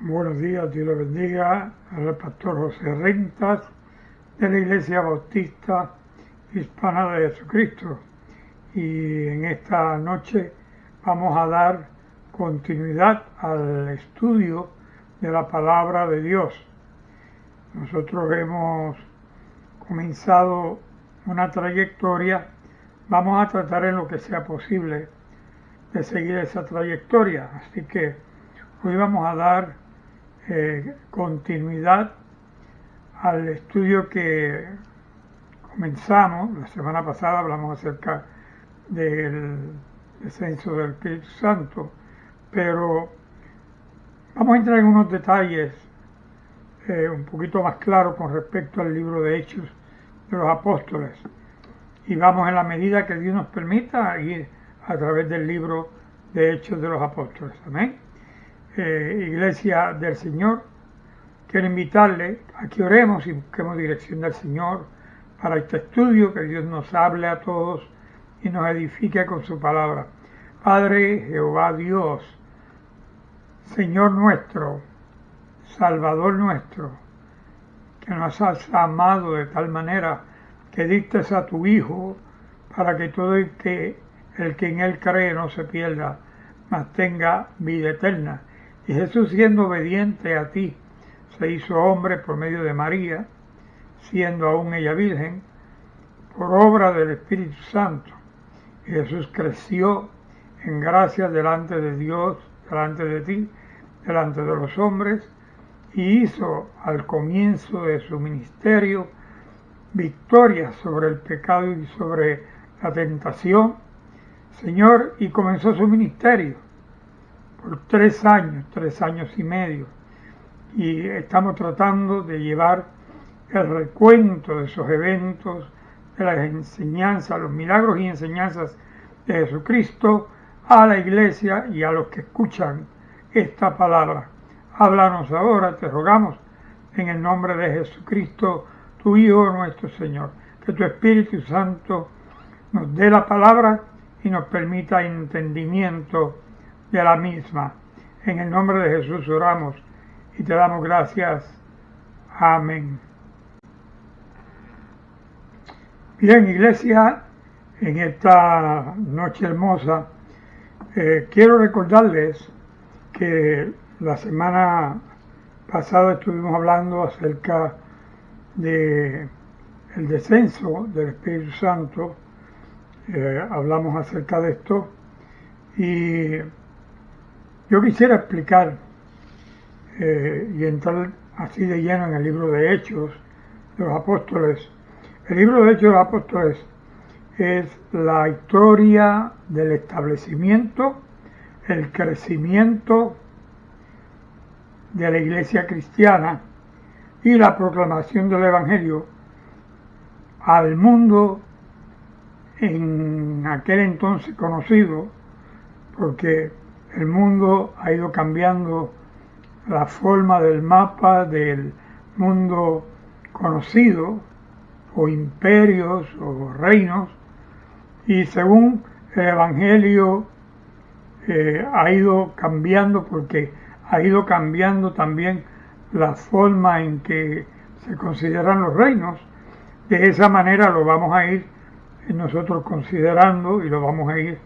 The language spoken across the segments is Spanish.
Buenos días, Dios lo bendiga. Al pastor José Rentas de la Iglesia Bautista Hispana de Jesucristo. Y en esta noche vamos a dar continuidad al estudio de la palabra de Dios. Nosotros hemos comenzado una trayectoria. Vamos a tratar en lo que sea posible de seguir esa trayectoria. Así que hoy vamos a dar continuidad al estudio que comenzamos. La semana pasada hablamos acerca del descenso del Espíritu Santo, pero vamos a entrar en unos detalles un poquito más claros con respecto al libro de Hechos de los Apóstoles, y vamos, en la medida que Dios nos permita, ir a través del libro de Hechos de los Apóstoles. Amén. Iglesia del Señor, quiero invitarle a que oremos y busquemos dirección del Señor para este estudio, que Dios nos hable a todos y nos edifique con su palabra. Padre Jehová Dios, Señor nuestro, Salvador nuestro, que nos has amado de tal manera que diste a tu Hijo para que todo el que en Él cree no se pierda, mas tenga vida eterna. Y Jesús, siendo obediente a ti, se hizo hombre por medio de María, siendo aún ella virgen, por obra del Espíritu Santo. Y Jesús creció en gracia delante de Dios, delante de ti, delante de los hombres, y hizo al comienzo de su ministerio victoria sobre el pecado y sobre la tentación, Señor, y comenzó su ministerio por 3 años y medio, y estamos tratando de llevar el recuento de esos eventos, de las enseñanzas, los milagros y enseñanzas de Jesucristo a la iglesia y a los que escuchan esta palabra. Háblanos ahora, te rogamos, en el nombre de Jesucristo, tu Hijo nuestro Señor, que tu Espíritu Santo nos dé la palabra y nos permita entendimiento de la misma. En el nombre de Jesús oramos y te damos gracias. Amén. Bien, iglesia, en esta noche hermosa, quiero recordarles que la semana pasada estuvimos hablando acerca de el descenso del Espíritu Santo. Hablamos acerca de esto, y yo quisiera explicar y entrar así de lleno en el libro de Hechos de los Apóstoles. El libro de Hechos de los Apóstoles es la historia del establecimiento, el crecimiento de la iglesia cristiana y la proclamación del Evangelio al mundo en aquel entonces conocido, porque el mundo ha ido cambiando la forma del mapa del mundo conocido, o imperios o reinos, y según el Evangelio ha ido cambiando, porque ha ido cambiando también la forma en que se consideran los reinos. De esa manera lo vamos a ir nosotros considerando y lo vamos a ir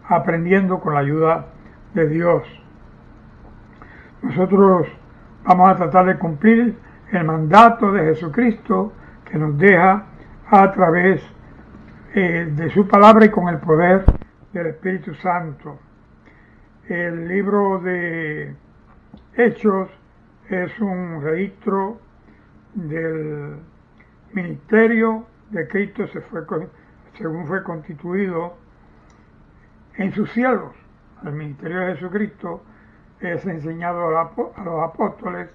aprendiendo con la ayuda de Dios. Nosotros vamos a tratar de cumplir el mandato de Jesucristo, que nos deja a través de su palabra y con el poder del Espíritu Santo. El libro de Hechos es un registro del ministerio de Cristo según fue constituido en sus cielos. El ministerio de Jesucristo es enseñado a los apóstoles.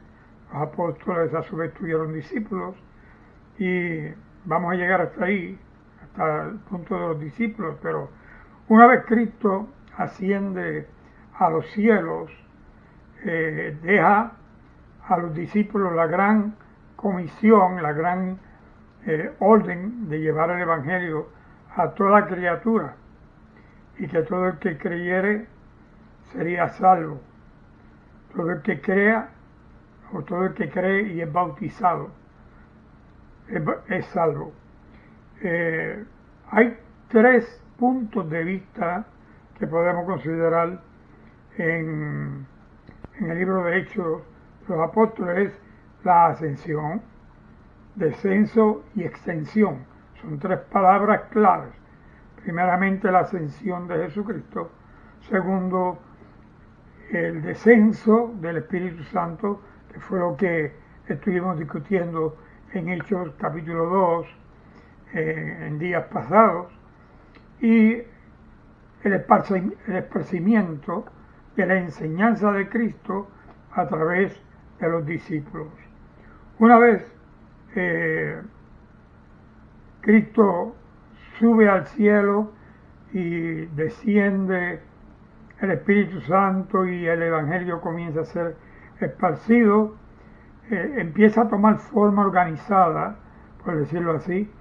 Los apóstoles a su vez tuvieron discípulos, y vamos a llegar hasta ahí, hasta el punto de los discípulos. Pero una vez Cristo asciende a los cielos, deja a los discípulos la gran comisión, la gran orden de llevar el Evangelio a toda criatura, y que todo el que creyere sería salvo. Todo el que crea o todo el que cree y es bautizado es salvo. Hay tres puntos de vista que podemos considerar en el libro de Hechos de los Apóstoles: la ascensión, descenso y extensión. Son tres palabras claves. Primeramente, la ascensión de Jesucristo. Segundo, el descenso del Espíritu Santo, que fue lo que estuvimos discutiendo en Hechos capítulo 2 en días pasados. Y el esparcimiento de la enseñanza de Cristo a través de los discípulos. Una vez Cristo sube al cielo y desciende el Espíritu Santo y el Evangelio comienza a ser esparcido, empieza a tomar forma organizada, por decirlo así,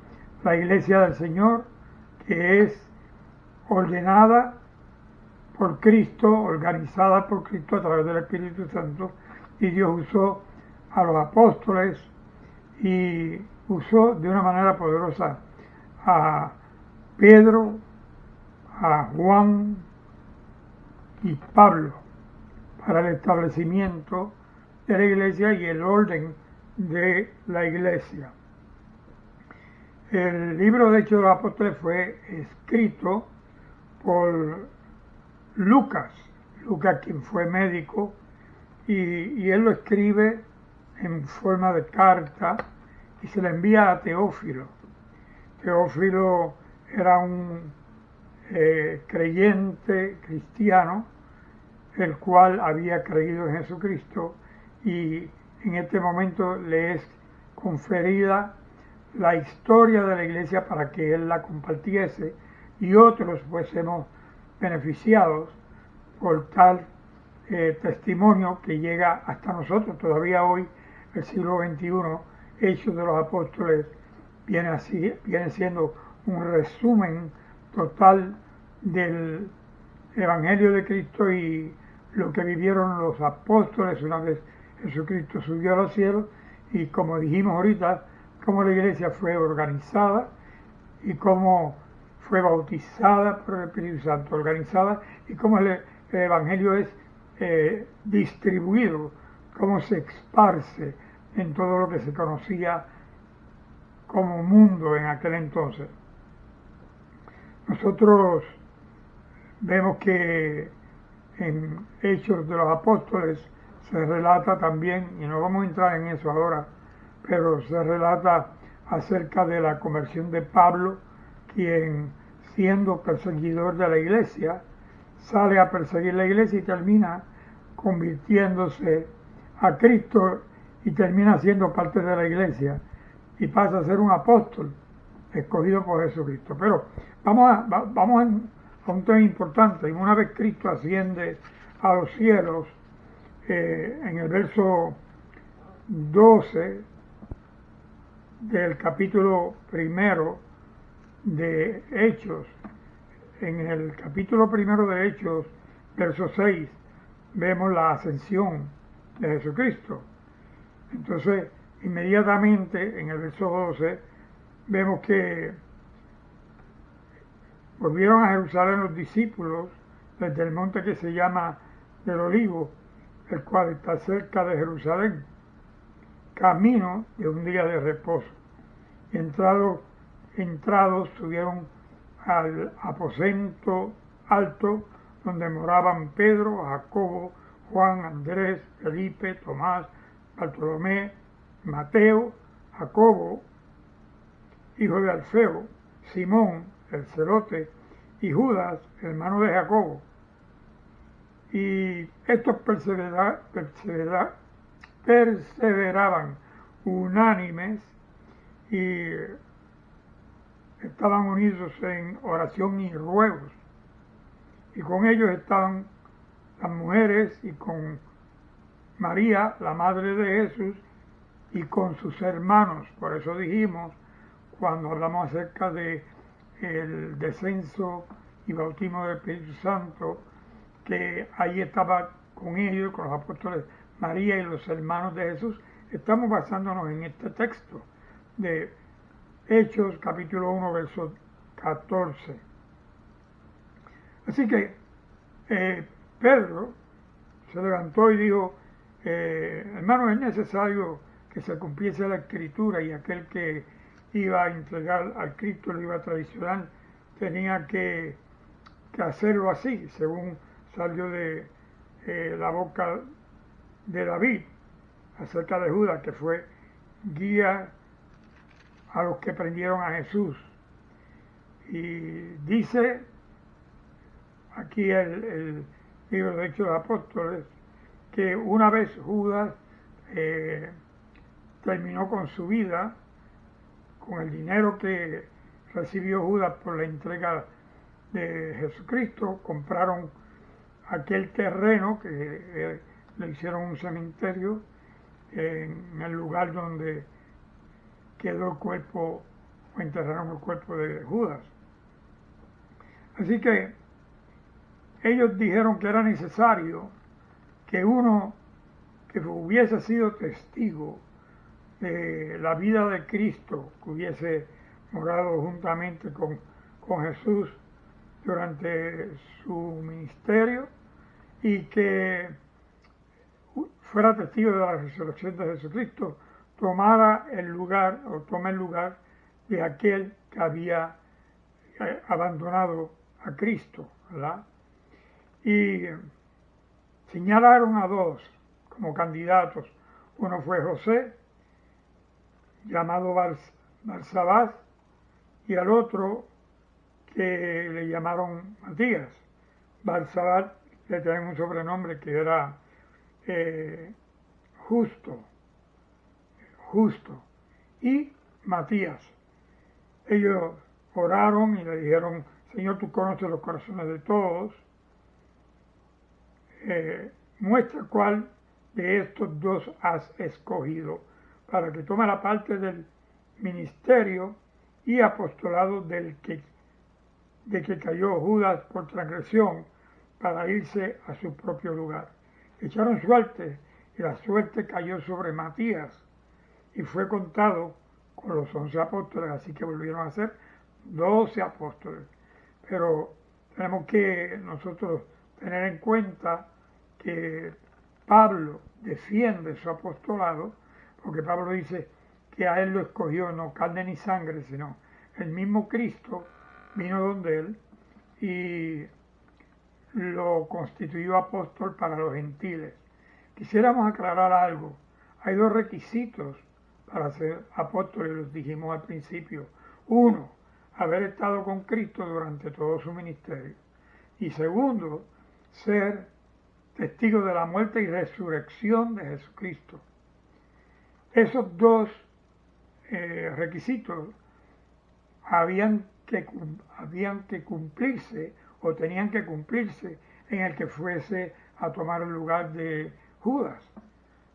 la Iglesia del Señor, que es ordenada por Cristo, organizada por Cristo a través del Espíritu Santo, y Dios usó a los apóstoles y usó de una manera poderosa a Pedro, a Juan y Pablo para el establecimiento de la iglesia y el orden de la iglesia. El libro de Hechos de los Apóstoles fue escrito por Lucas, quien fue médico, y él lo escribe en forma de carta y se la envía a Teófilo. Teófilo era un creyente cristiano, el cual había creído en Jesucristo, y en este momento le es conferida la historia de la iglesia para que él la compartiese y otros fuésemos beneficiados por tal testimonio que llega hasta nosotros. Todavía hoy, el siglo XXI, Hechos de los Apóstoles viene siendo un resumen total del Evangelio de Cristo y lo que vivieron los apóstoles una vez Jesucristo subió a los cielos, y como dijimos ahorita, cómo la iglesia fue organizada y cómo fue bautizada por el Espíritu Santo, organizada, y cómo el Evangelio es distribuido, cómo se esparce en todo lo que se conocía como mundo en aquel entonces. Nosotros vemos que en Hechos de los Apóstoles se relata también, y no vamos a entrar en eso ahora, pero se relata acerca de la conversión de Pablo, quien, siendo perseguidor de la iglesia, sale a perseguir la iglesia y termina convirtiéndose a Cristo y termina siendo parte de la iglesia y pasa a ser un apóstol escogido por Jesucristo. Pero vamos a un tema importante. Y una vez Cristo asciende a los cielos, en el verso 12 del capítulo primero de Hechos, en el capítulo primero de Hechos, verso 6, vemos la ascensión de Jesucristo. Entonces, inmediatamente en el verso 12, vemos que volvieron a Jerusalén los discípulos desde el monte que se llama del Olivo, el cual está cerca de Jerusalén, camino de un día de reposo. Y entrados subieron al aposento alto donde moraban Pedro, Jacobo, Juan, Andrés, Felipe, Tomás, Bartolomé, Mateo, Jacobo, hijo de Alfeo, Simón, el celote, y Judas, hermano de Jacobo. Y estos perseveraban unánimes y estaban unidos en oración y ruegos. Y con ellos estaban las mujeres y con María, la madre de Jesús, y con sus hermanos. Por eso dijimos, cuando hablamos acerca de el descenso y bautismo del Espíritu Santo, que ahí estaba con ellos, con los apóstoles María y los hermanos de Jesús. Estamos basándonos en este texto de Hechos capítulo 1 verso 14. Así que Pedro se levantó y dijo, hermano, es necesario que se cumpliese la escritura, y aquel que iba a entregar al Cristo, lo iba a traicionar, tenía que hacerlo así, según salió de la boca de David acerca de Judas, que fue guía a los que prendieron a Jesús. Y dice aquí el libro de Hechos de los Apóstoles que una vez Judas terminó con su vida, con el dinero que recibió Judas por la entrega de Jesucristo, compraron aquel terreno que le hicieron un cementerio en el lugar donde quedó el cuerpo, o enterraron el cuerpo de Judas. Así que ellos dijeron que era necesario que uno que hubiese sido testigo de la vida de Cristo, que hubiese morado juntamente con Jesús durante su ministerio y que fuera testigo de la resurrección de Jesucristo, tomara el lugar o tome el lugar de aquel que había abandonado a Cristo, ¿verdad? Y señalaron a dos como candidatos. Uno fue José, llamado Barsabás, y al otro que le llamaron Matías. Barsabás le traen un sobrenombre que era Justo, y Matías. Ellos oraron y le dijeron, Señor, tú conoces los corazones de todos, muestra cuál de estos dos has escogido para que tome la parte del ministerio y apostolado de que cayó Judas por transgresión para irse a su propio lugar. Echaron suerte y la suerte cayó sobre Matías y fue contado con los 11 apóstoles, así que volvieron a ser 12 apóstoles. Pero tenemos que nosotros tener en cuenta que Pablo defiende su apostolado, porque Pablo dice que a él lo escogió no carne ni sangre, sino el mismo Cristo vino donde él y lo constituyó apóstol para los gentiles. Quisiéramos aclarar algo. Hay dos requisitos para ser apóstoles, los dijimos al principio. Uno, haber estado con Cristo durante todo su ministerio. Y segundo, ser testigo de la muerte y resurrección de Jesucristo. Esos dos requisitos habían que cumplirse o tenían que cumplirse en el que fuese a tomar el lugar de Judas.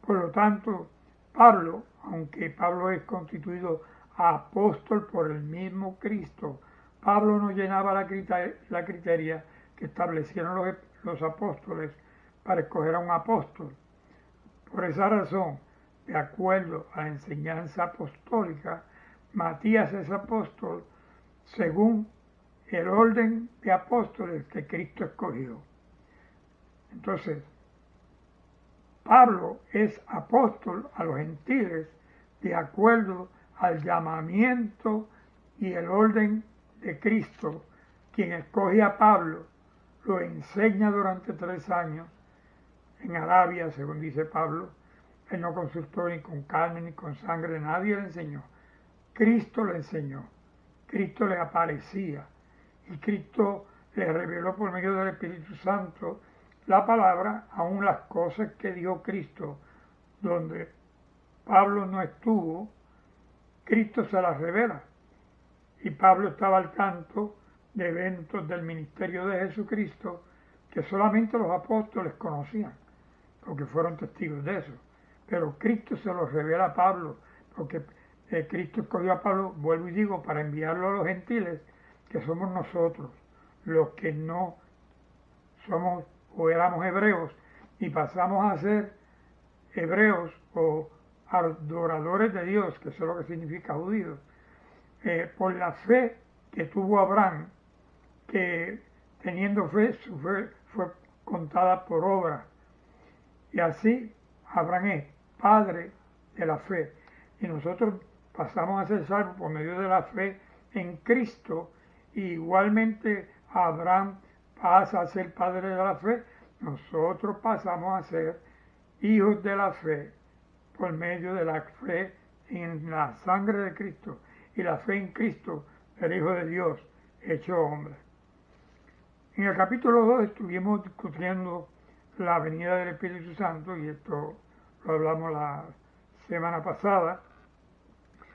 Por lo tanto, Pablo, aunque Pablo es constituido apóstol por el mismo Cristo, Pablo no llenaba la criteria que establecieron los apóstoles para escoger a un apóstol. Por esa razón, de acuerdo a la enseñanza apostólica, Matías es apóstol según el orden de apóstoles que Cristo escogió. Entonces, Pablo es apóstol a los gentiles de acuerdo al llamamiento y el orden de Cristo. Quien escoge a Pablo lo enseña durante 3 años en Arabia, según dice Pablo. Él no consultó ni con carne ni con sangre, nadie le enseñó. Cristo le enseñó, Cristo le aparecía y Cristo le reveló por medio del Espíritu Santo la palabra, aún las cosas que dijo Cristo, donde Pablo no estuvo, Cristo se las revela. Y Pablo estaba al tanto de eventos del ministerio de Jesucristo que solamente los apóstoles conocían, porque fueron testigos de eso. Pero Cristo se los revela a Pablo, porque Cristo escogió a Pablo, vuelvo y digo, para enviarlo a los gentiles, que somos nosotros, los que no somos o éramos hebreos y pasamos a ser hebreos o adoradores de Dios, que eso es lo que significa judíos, por la fe que tuvo Abraham, que teniendo fe, su fe fue contada por obra. Y así Abraham es padre de la fe. Y nosotros pasamos a ser salvos por medio de la fe en Cristo. Y igualmente Abraham pasa a ser padre de la fe. Nosotros pasamos a ser hijos de la fe por medio de la fe en la sangre de Cristo y la fe en Cristo, el Hijo de Dios, hecho hombre. En el capítulo 2 estuvimos discutiendo la venida del Espíritu Santo, y esto lo hablamos la semana pasada.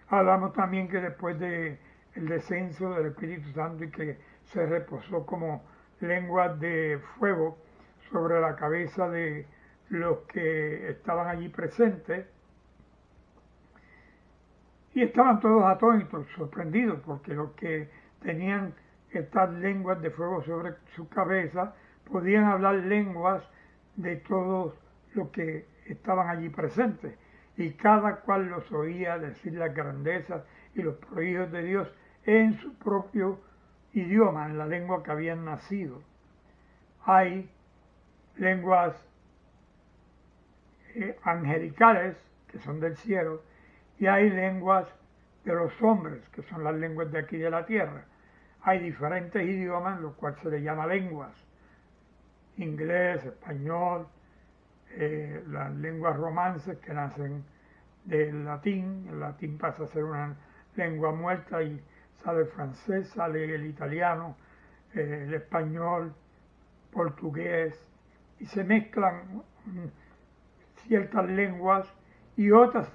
Hablamos también que después del descenso del Espíritu Santo y que se reposó como lenguas de fuego sobre la cabeza de los que estaban allí presentes, y estaban todos atónitos, sorprendidos, porque los que tenían estas lenguas de fuego sobre su cabeza podían hablar lenguas de todos los que estaban allí presentes, y cada cual los oía decir las grandezas y los prodigios de Dios en su propio idioma, en la lengua que habían nacido. Hay lenguas angelicales, que son del cielo, y hay lenguas de los hombres, que son las lenguas de aquí de la tierra. Hay diferentes idiomas, los cuales se les llama lenguas: inglés, español, las lenguas romances que nacen del latín. El latín pasa a ser una lengua muerta y sale el francés, sale el italiano, el español, portugués, y se mezclan ciertas lenguas y otras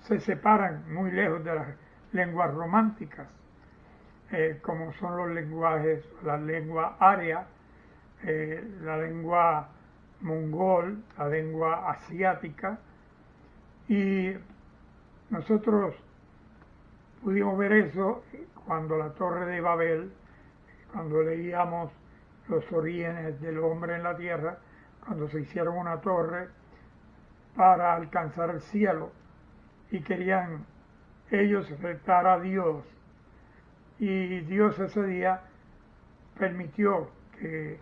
se separan muy lejos de las lenguas románticas, como son los lenguajes, la lengua aria, la lengua mongol, la lengua asiática, y nosotros pudimos ver eso cuando la Torre de Babel, cuando leíamos los orígenes del hombre en la tierra, cuando se hicieron una torre para alcanzar el cielo y querían ellos retar a Dios, y Dios ese día permitió que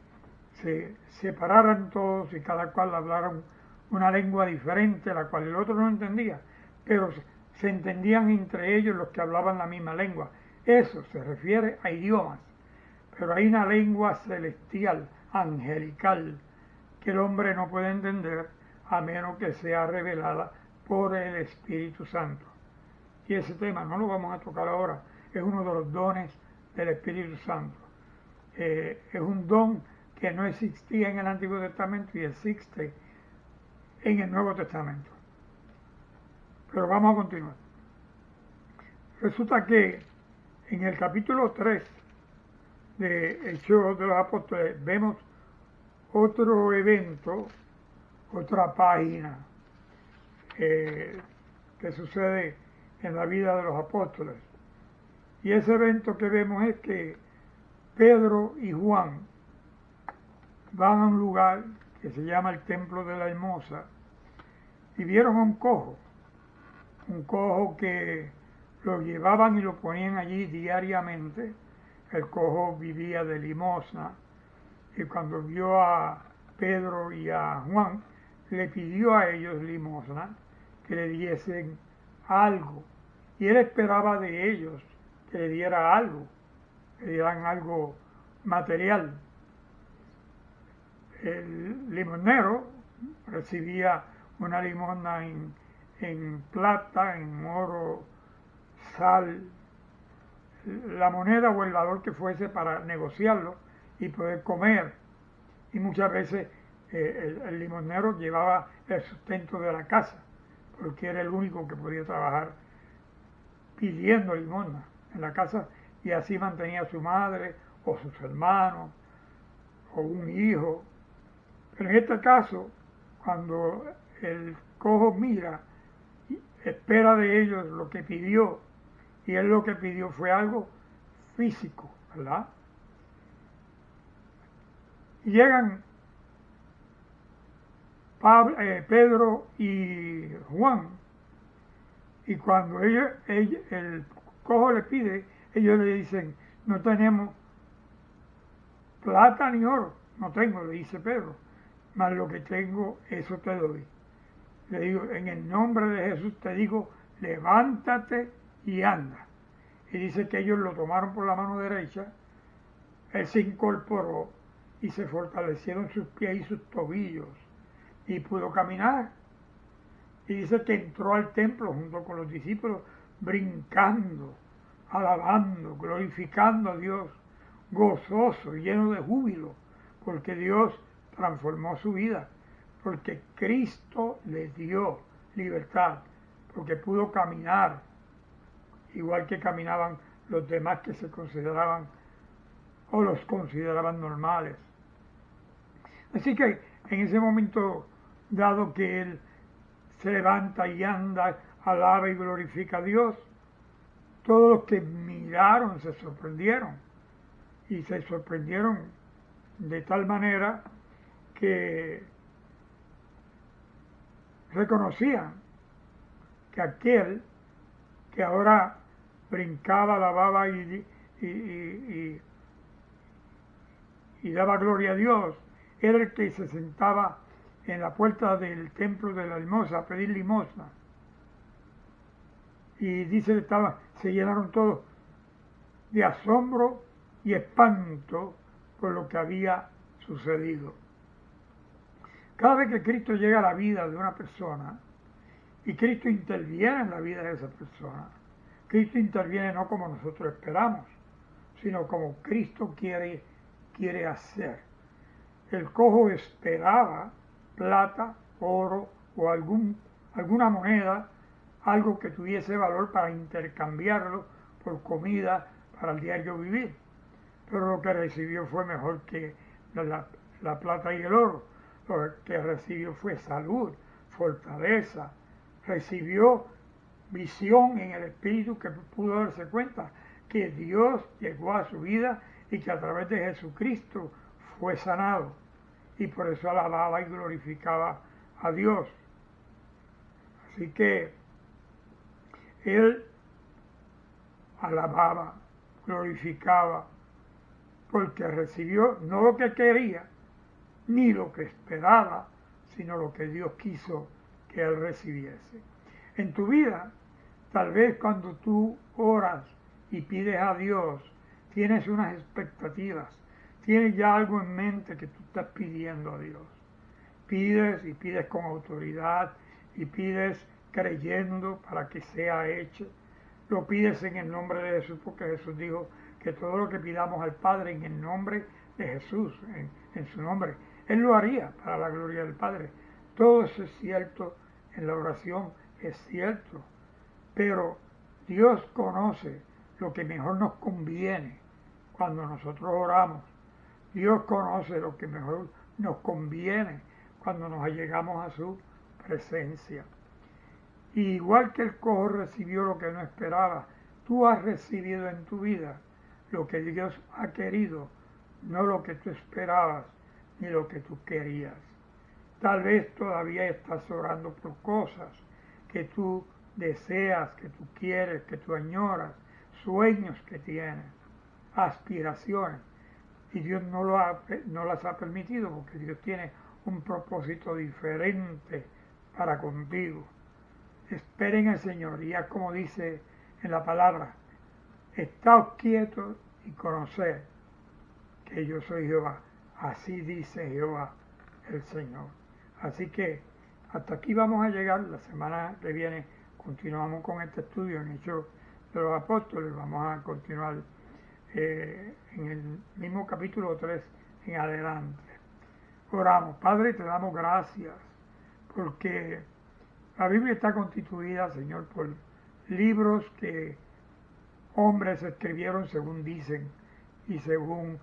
se separaran todos y cada cual hablara una lengua diferente, la cual el otro no entendía, pero se entendían entre ellos los que hablaban la misma lengua. Eso se refiere a idiomas, pero hay una lengua celestial, angelical, que el hombre no puede entender a menos que sea revelada por el Espíritu Santo. Y ese tema no lo vamos a tocar ahora, es uno de los dones del Espíritu Santo. Es un don que no existía en el Antiguo Testamento y existe en el Nuevo Testamento. Pero vamos a continuar. Resulta que en el capítulo 3 de Hechos de los Apóstoles vemos otro evento, otra página que sucede en la vida de los apóstoles. Y ese evento que vemos es que Pedro y Juan van a un lugar que se llama el Templo de la Hermosa y vieron a un cojo que lo llevaban y lo ponían allí diariamente. El cojo vivía de limosna, y cuando vio a Pedro y a Juan, le pidió a ellos limosna, que le diesen algo, y él esperaba de ellos que le diera algo, que le dieran algo material. El limonero recibía una limosna en plata, en oro, sal, la moneda o el valor que fuese para negociarlo y poder comer. Y muchas veces el limonero llevaba el sustento de la casa, porque era el único que podía trabajar pidiendo limosna en la casa, y así mantenía a su madre o sus hermanos o un hijo. Pero en este caso, cuando el cojo mira, espera de ellos lo que pidió, y él lo que pidió fue algo físico, ¿verdad? Y llegan Pedro y Juan, y cuando el cojo le pide, ellos le dicen, no tenemos plata ni oro, no tengo, le dice Pedro, mas lo que tengo, eso te doy. Le digo, en el nombre de Jesús te digo, levántate y anda. Y dice que ellos lo tomaron por la mano derecha, él se incorporó y se fortalecieron sus pies y sus tobillos y pudo caminar. Y dice que entró al templo junto con los discípulos, brincando, alabando, glorificando a Dios, gozoso, lleno de júbilo, porque Dios transformó su vida, porque Cristo le dio libertad, porque pudo caminar, igual que caminaban los demás que se consideraban o los consideraban normales. Así que en ese momento dado que él se levanta y anda, alaba y glorifica a Dios, todos los que miraron se sorprendieron, y se sorprendieron de tal manera que reconocían que aquel que ahora brincaba, alababa y daba gloria a Dios, era el que se sentaba en la puerta del templo de la limosna a pedir limosna. Y dice que se llenaron todos de asombro y espanto por lo que había sucedido. Cada vez que Cristo llega a la vida de una persona y Cristo interviene en la vida de esa persona, Cristo interviene no como nosotros esperamos, sino como Cristo quiere hacer. El cojo esperaba plata, oro o alguna moneda, algo que tuviese valor para intercambiarlo por comida para el diario vivir. Pero lo que recibió fue mejor que la plata y el oro. Lo que recibió fue salud, fortaleza, recibió visión en el espíritu, que pudo darse cuenta que Dios llegó a su vida y que a través de Jesucristo fue sanado, y por eso alababa y glorificaba a Dios. Así que él alababa, glorificaba, porque recibió no lo que quería, ni lo que esperaba, sino lo que Dios quiso que él recibiese. En tu vida, tal vez cuando tú oras y pides a Dios, tienes unas expectativas, tienes ya algo en mente que tú estás pidiendo a Dios. Pides y pides con autoridad y pides creyendo para que sea hecho. Lo pides en el nombre de Jesús, porque Jesús dijo que todo lo que pidamos al Padre en el nombre de Jesús, en su nombre, Él lo haría para la gloria del Padre. Todo eso es cierto en la oración, es cierto, pero Dios conoce lo que mejor nos conviene cuando nosotros oramos. Dios conoce lo que mejor nos conviene cuando nos allegamos a su presencia. Y igual que el cojo recibió lo que no esperaba, tú has recibido en tu vida lo que Dios ha querido, no lo que tú esperabas ni lo que tú querías. Tal vez todavía estás orando por cosas que tú deseas, que tú quieres, que tú añoras, sueños que tienes, aspiraciones, y Dios no las ha permitido, porque Dios tiene un propósito diferente para contigo. Esperen al Señor, y ya como dice en la palabra, estaos quietos y conoced que yo soy Jehová. Así dice Jehová el Señor. Así que hasta aquí vamos a llegar. La semana que viene continuamos con este estudio en Hechos de los Apóstoles. Vamos a continuar en el mismo capítulo 3 en adelante. Oramos. Padre, te damos gracias porque la Biblia está constituida, Señor, por libros que hombres escribieron según dicen y según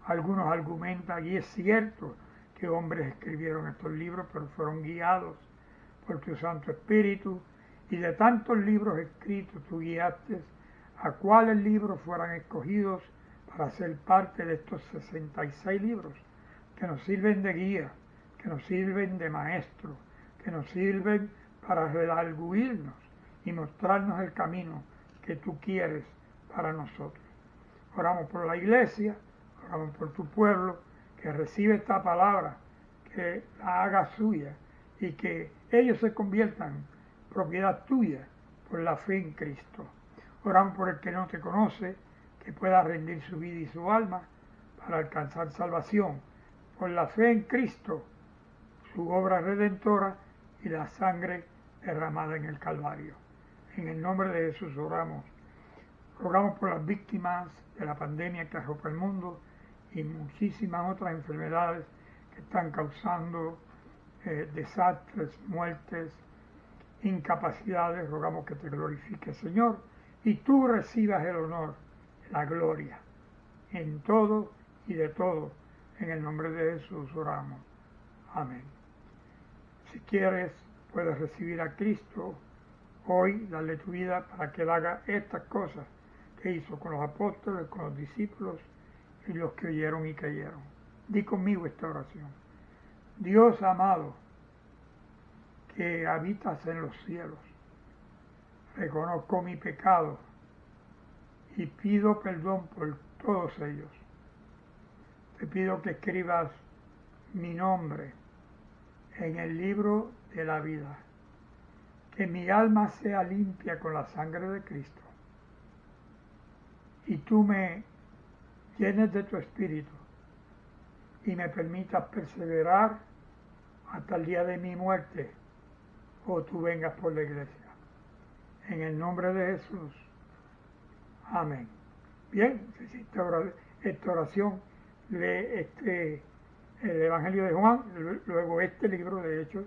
algunos argumentan, y es cierto que hombres escribieron estos libros, pero fueron guiados por tu Santo Espíritu, y de tantos libros escritos tú guiaste a cuáles libros fueran escogidos para ser parte de estos 66 libros que nos sirven de guía, que nos sirven de maestro, que nos sirven para redarguirnos y mostrarnos el camino que tú quieres para nosotros. Oramos por la iglesia, oramos por tu pueblo, que recibe esta palabra, que la haga suya y que ellos se conviertan en propiedad tuya por la fe en Cristo. Oramos por el que no te conoce, que pueda rendir su vida y su alma para alcanzar salvación por la fe en Cristo, su obra redentora y la sangre derramada en el Calvario. En el nombre de Jesús oramos. Rogamos por las víctimas de la pandemia que arropa el mundo y muchísimas otras enfermedades que están causando desastres, muertes, incapacidades. Rogamos que te glorifiques, Señor, y tú recibas el honor, la gloria, en todo y de todo. En el nombre de Jesús oramos. Amén. Si quieres, puedes recibir a Cristo hoy, darle tu vida para que Él haga estas cosas que hizo con los apóstoles, con los discípulos y los que oyeron y creyeron. Di conmigo esta oración. Dios amado, que habitas en los cielos, reconozco mi pecado y pido perdón por todos ellos. Te pido que escribas mi nombre en el libro de la vida, que mi alma sea limpia con la sangre de Cristo y tú me llenes de tu espíritu y me permitas perseverar hasta el día de mi muerte o tú vengas por la iglesia. En el nombre de Jesús. Amén. Bien, si hiciste esta oración, lee el Evangelio de Juan, luego este libro de Hechos,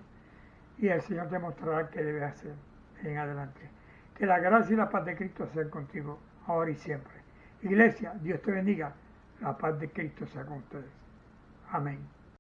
y el Señor te mostrará qué debes hacer en adelante. Que la gracia y la paz de Cristo sean contigo, ahora y siempre. Iglesia, Dios te bendiga, la paz de Cristo sea con ustedes. Amén.